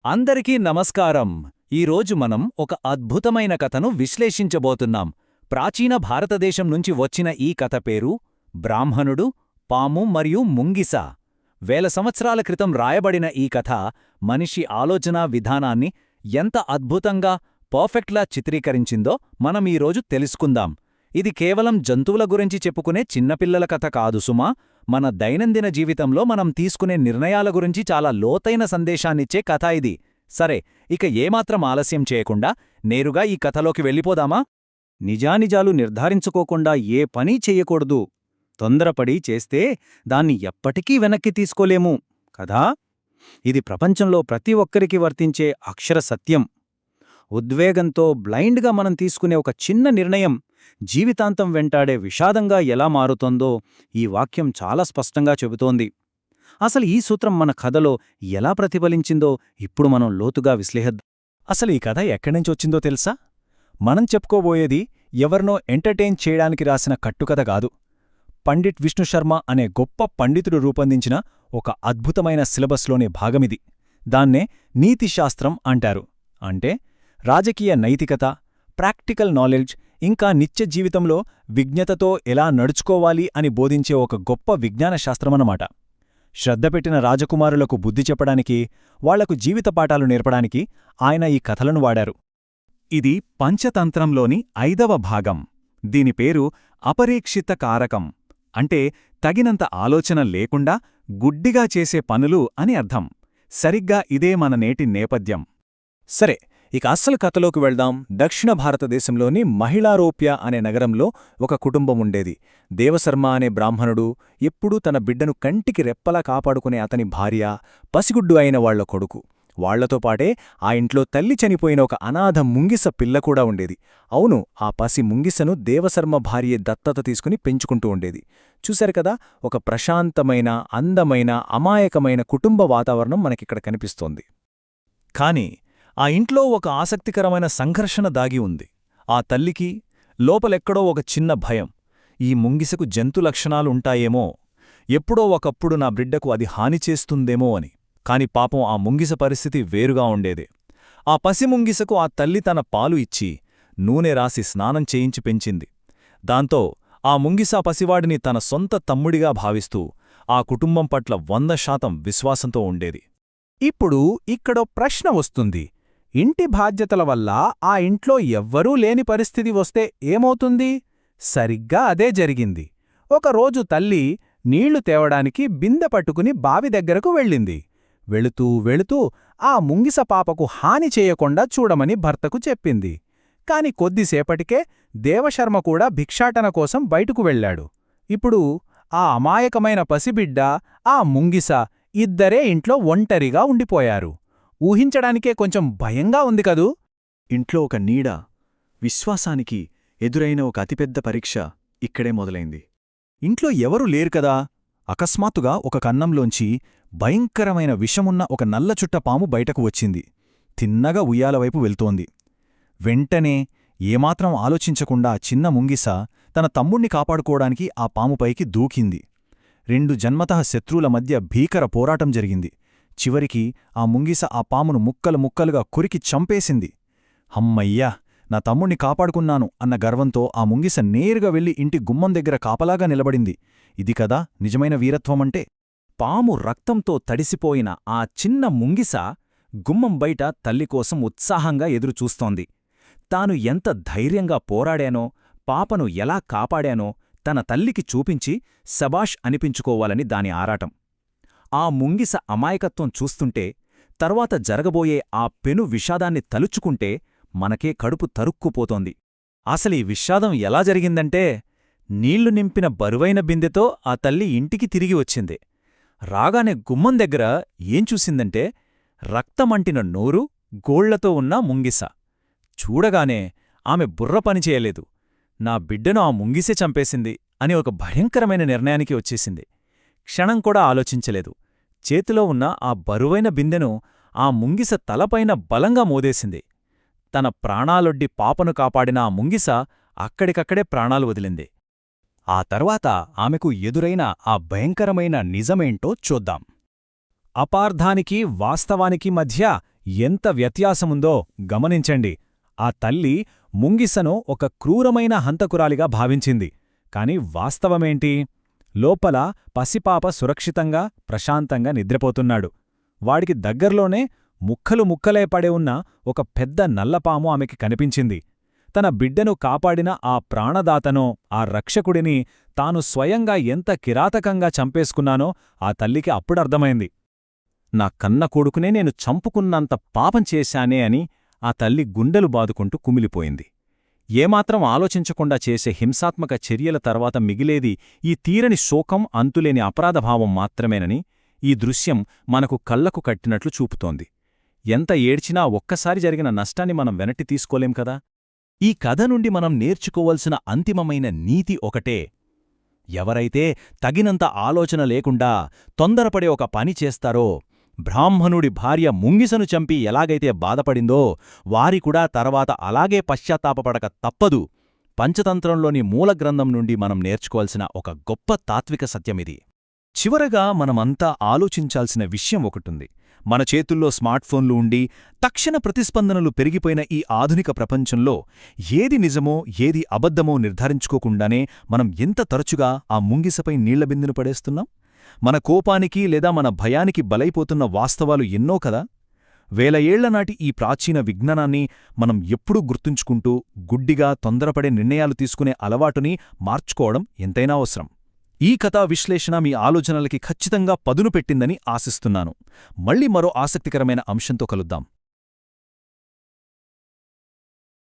అందరికీ నమస్కారం. ఈరోజు మనం ఒక అద్భుతమైన కథను విశ్లేషించబోతున్నాం. ప్రాచీన భారతదేశం నుంచి వచ్చిన ఈ కథ పేరు బ్రాహ్మణుడు, పాము మరియు ముంగిస. వేల సంవత్సరాల క్రితం రాయబడిన ఈ కథ మనిషి ఆలోచనా విధానాన్ని ఎంత అద్భుతంగా, పర్ఫెక్ట్లా చిత్రీకరించిందో మనం ఈరోజు తెలుసుకుందాం. ఇది కేవలం జంతువుల గురించి చెప్పుకునే చిన్నపిల్లల కథ కాదు సుమా. మన దైనందిన జీవితంలో మనం తీసుకునే నిర్ణయాల గురించి చాలా లోతైన సందేశాన్నిచ్చే కథ ఇది. సరే, ఇక ఏమాత్రం ఆలస్యం చేయకుండా నేరుగా ఈ కథలోకి వెళ్ళిపోదామా? నిజానిజాలు నిర్ధారించుకోకుండా ఏ పనీ చెయ్యకూడదు. తొందరపడి చేస్తే దాన్ని ఎప్పటికీ వెనక్కి తీసుకోలేము కదా. ఇది ప్రపంచంలో ప్రతి ఒక్కరికి వర్తించే అక్షర సత్యం. ఉద్వేగంతో బ్లైండ్గా మనం తీసుకునే ఒక చిన్న నిర్ణయం జీవితాంతం వెంటాడే విషాదంగా ఎలా మారుతోందో ఈ వాక్యం చాలా స్పష్టంగా చెబుతోంది. అసలు ఈ సూత్రం మన కథలో ఎలా ప్రతిఫలించిందో ఇప్పుడు మనం లోతుగా విశ్లేషిద్దాం. అసలు ఈ కథ ఎక్కడ్నుంచొచ్చిందో తెలుసా? మనం చెప్పుకోబోయేది ఎవరినో ఎంటర్టైన్ చేయడానికి రాసిన కట్టుకథ కాదు. పండిట్ విష్ణుశర్మ అనే గొప్ప పండితుడు రూపొందించిన ఒక అద్భుతమైన సిలబస్లోని భాగమిది. దాన్నే నీతిశాస్త్రం అంటారు. అంటే రాజకీయ నైతికత, ప్రాక్టికల్ నాలెడ్జ్, ఇంకా నిత్య జీవితంలో విజ్ఞతతో ఎలా నడుచుకోవాలి అని బోధించే ఒక గొప్ప విజ్ఞాన శాస్త్రమన్నమాట. శ్రద్ధపెట్టిన రాజకుమారులకు బుద్ధి చెప్పడానికి, వాళ్లకు జీవిత పాఠాలు నేర్పడానికి ఆయన ఈ కథలను వాడారు. ఇది పంచతంత్రంలోని 5వ భాగం. దీని పేరు అపరీక్షిత కారకం. అంటే తగినంత ఆలోచన లేకుండా గుడ్డిగా చేసే పనులు అని అర్థం. సరిగ్గా ఇదే మన నేటి నేపథ్యం. సరే, ఇక అస్సలు కథలోకి వెళ్దాం. దక్షిణ భారతదేశంలోని మహిళారోప్య అనే నగరంలో ఒక కుటుంబం ఉండేది. దేవశర్మ అనే బ్రాహ్మణుడు ఎప్పుడూ తన బిడ్డను కంటికి రెప్పలా కాపాడుకునే అతని భార్య, పసిగుడ్డు అయిన వాళ్ల కొడుకు. వాళ్లతో పాటే ఆ ఇంట్లో తల్లి చనిపోయిన ఒక అనాథ ముంగిస పిల్ల కూడా ఉండేది. అవును, ఆ పసి ముంగిసను దేవశర్మ భార్యే దత్తత తీసుకుని పెంచుకుంటూ ఉండేది. చూశారు కదా, ఒక ప్రశాంతమైన, అందమైన, అమాయకమైన కుటుంబ వాతావరణం మనకిక్కడ కనిపిస్తోంది. కాని ఆ ఇంట్లో ఒక ఆసక్తికరమైన సంఘర్షణ దాగి ఉంది. ఆ తల్లికి లోపలెక్కడో ఒక చిన్న భయం. ఈ ముంగిసకు జంతు లక్షణాలుంటాయేమో, ఎప్పుడో ఒకప్పుడు నా బిడ్డకు అది హాని చేస్తుందేమో అని. కాని పాపం ఆ ముంగిస పరిస్థితి వేరుగా ఉండేది. ఆ పసి ముంగిసకు ఆ తల్లి తన పాలు ఇచ్చి, నూనె రాసి స్నానం చేయించి పెంచింది. దాంతో ఆ ముంగిస పసివాడిని తన సొంత తమ్ముడిగా భావిస్తూ ఆ కుటుంబం పట్ల 100% విశ్వాసంతో ఉండేది. ఇప్పుడు ఇక్కడో ప్రశ్న వస్తుంది. ఇంటి బాధ్యతల వల్ల ఆ ఇంట్లో ఎవ్వరూ లేని పరిస్థితి వస్తే ఏమవుతుంది? సరిగ్గా అదే జరిగింది. ఒకరోజు తల్లి నీళ్లు తేవడానికి బిందె పట్టుకుని బావి దగ్గరకు వెళ్ళింది. వెళుతూ వెళుతూ ఆ ముంగిస పాపకు హాని చేయకుండా చూడమని భర్తకు చెప్పింది. కాని కొద్దిసేపటికే దేవశర్మ కూడా భిక్షాటన కోసం బయటకు వెళ్లాడు. ఇప్పుడు ఆ అమాయకమైన పసిబిడ్డ, ఆ ముంగిస ఇద్దరే ఇంట్లో ఒంటరిగా ఉండిపోయారు. ఊహించడానికే కొంచెం భయంగా ఉంది కదూ. ఇంట్లో ఒక నీడ, విశ్వాసానికి ఎదురైన ఒక అతిపెద్ద పరీక్ష ఇక్కడే మొదలైంది. ఇంట్లో ఎవరూ లేరు కదా. అకస్మాత్తుగా ఒక కన్నంలోంచి భయంకరమైన విషమున్న ఒక నల్లచుట్ట పాము బయటకు వచ్చింది. తిన్నగా ఉయ్యాలవైపు వెళ్తోంది. వెంటనే ఏమాత్రం ఆలోచించకుండా చిన్న ముంగిస తన తమ్ముణ్ణి కాపాడుకోవడానికి ఆ పాముపైకి దూకింది. 2 జన్మతః శత్రువుల మధ్య భీకర పోరాటం జరిగింది. చివరికి ఆ ముంగిస ఆ పామును ముక్కలు ముక్కలుగా కొరికి చంపేసింది. హమ్మయ్యా, నా తమ్ముణ్ణి కాపాడుకున్నాను అన్న గర్వంతో ఆ ముంగిస నేరుగా వెళ్లి ఇంటి గుమ్మం దగ్గర కాపలాగా నిలబడింది. ఇది కదా నిజమైన వీరత్వమంటే. పాము రక్తంతో తడిసిపోయిన ఆ చిన్న ముంగిస గుమ్మం బయట తల్లికోసం ఉత్సాహంగా ఎదురుచూస్తోంది. తాను ఎంత ధైర్యంగా పోరాడానో, పాపను ఎలా కాపాడానో తన తల్లికి చూపించి శబాష్ అనిపించుకోవాలని దాని ఆరాటం. ఆ ముంగిస అమాయకత్వం చూస్తుంటే, తర్వాత జరగబోయే ఆ పెను విషాదాన్ని తలుచుకుంటే మనకే కడుపు తరుక్కుపోతోంది. అసలీ విషాదం ఎలా జరిగిందంటే, నీళ్లు నింపిన బరువైన బిందెతో ఆ తల్లి ఇంటికి తిరిగి వచ్చింది. రాగానే గుమ్మం దగ్గర ఏం చూసిందంటే, రక్తమంటిన నోరు, గోళ్లతో ఉన్న ముంగిస. చూడగానే ఆమె బుర్ర పనిచేయలేదు. నా బిడ్డను ఆ ముంగిసే చంపేసింది అని ఒక భయంకరమైన నిర్ణయానికి వచ్చేసింది. క్షణం కూడా ఆలోచించలేదు. చేతిలో ఉన్న ఆ బరువైన బిందెను ఆ ముంగిస తలపైన బలంగా మోదేసింది. తన ప్రాణాలొడ్డి పాపను కాపాడిన ఆ ముంగిస అక్కడికక్కడే ప్రాణాలు వదిలింది. ఆ తర్వాత ఆమెకు ఎదురైన ఆ భయంకరమైన నిజమేంటో చూద్దాం. అపార్థానికి వాస్తవానికి మధ్య ఎంత వ్యత్యాసముందో గమనించండి. ఆ తల్లి ముంగిసను ఒక క్రూరమైన హంతకురాలిగా భావించింది. కాని వాస్తవమేంటి? లోపల పసిపాప సురక్షితంగా ప్రశాంతంగా నిద్రపోతున్నాడు. వాడికి దగ్గర్లోనే ముక్కలు ముక్కలే పడే ఉన్న ఒక పెద్ద నల్లపాము ఆమెకి కనిపించింది. తన బిడ్డను కాపాడిన ఆ ప్రాణదాతనో, ఆ రక్షకుడిని తాను స్వయంగా ఎంత కిరాతకంగా చంపేసుకున్నానో ఆ తల్లికి అప్పుడర్థమైంది. నా కన్న కొడుకునే నేను చంపుకున్నంత పాపం చేశానే అని ఆ తల్లి గుండెలు బాదుకుంటూ కుమిలిపోయింది. ఏమాత్రం ఆలోచించకుండా చేసే హింసాత్మక చర్యల తర్వాత మిగిలేది ఈ తీరని శోకం, అంతులేని అపరాధభావం మాత్రమేనని ఈ దృశ్యం మనకు కళ్లకు కట్టినట్లు చూపుతోంది. ఎంత ఏడ్చినా ఒక్కసారి జరిగిన నష్టాన్ని మనం వెనక్కి తీసుకోలేం కదా. ఈ కథ నుండి మనం నేర్చుకోవలసిన అంతిమమైన నీతి ఒకటే: ఎవరైతే తగినంత ఆలోచన లేకుండా తొందరపడే ఒక పని చేస్తారో, బ్రాహ్మణుడి భార్య ముంగిసను చంపి ఎలాగైతే బాధపడిందో వారికూడా తర్వాత అలాగే పశ్చాత్తాపపడక తప్పదు. పంచతంత్రంలోని మూలగ్రంథం నుండి మనం నేర్చుకోవాల్సిన ఒక గొప్ప తాత్విక సత్యమిది. చివరగా మనమంతా ఆలోచించాల్సిన విషయం ఒకటుంది. మన చేతుల్లో స్మార్ట్ఫోన్లు ఉండి తక్షణ ప్రతిస్పందనలు పెరిగిపోయిన ఈ ఆధునిక ప్రపంచంలో ఏది నిజమో ఏది అబద్ధమో నిర్ధారించుకోకుండానే మనం ఎంత తరచుగా ఆ ముంగిసపై నీళ్లబిందును పడేస్తున్నాం? మన కోపానికి లేదా మన భయానికి బలైపోతున్న వాస్తవాలు ఎన్నో కదా. వేల ఏళ్లనాటి ఈ ప్రాచీన విజ్ఞానాన్ని మనం ఎప్పుడూ గుర్తుంచుకుంటూ గుడ్డిగా తొందరపడే నిర్ణయాలు తీసుకునే అలవాటుని మార్చుకోవడం ఎంతైనా అవసరం. ఈ కథా విశ్లేషణ మీ ఆలోచనలకి ఖచ్చితంగా పదును పెట్టిందని ఆశిస్తున్నాను. మళ్ళీ మరో ఆసక్తికరమైన అంశంతో కలుద్దాం.